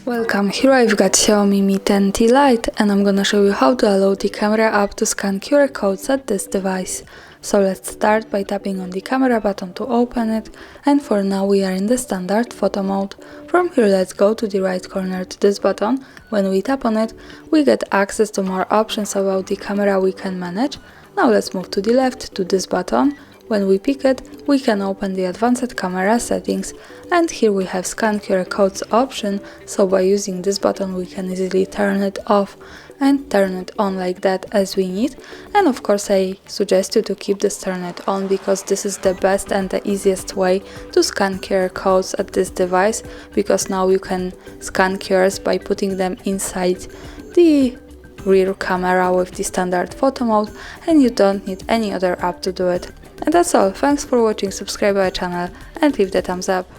Welcome, here I've got XIAOMI Mi 10T Lite and I'm gonna show you how to allow the camera app to scan QR codes at this device. So let's start by tapping on the camera button to open it, and for now we are in the standard photo mode. From here let's go to the right corner to this button. When we tap on it, we get access to more options about the camera we can manage. Now let's move to the left to this button. When we pick it, we can open the advanced camera settings, and here we have scan QR codes option, so by using this button we can easily turn it off and turn it on like that as we need. And of course I suggest you to keep this turned on, because this is the best and the easiest way to scan QR codes at this device, because now you can scan QRs by putting them inside the rear camera with the standard photo mode, and you don't need any other app to do it. And that's all. Thanks for watching, subscribe our channel and leave the thumbs up.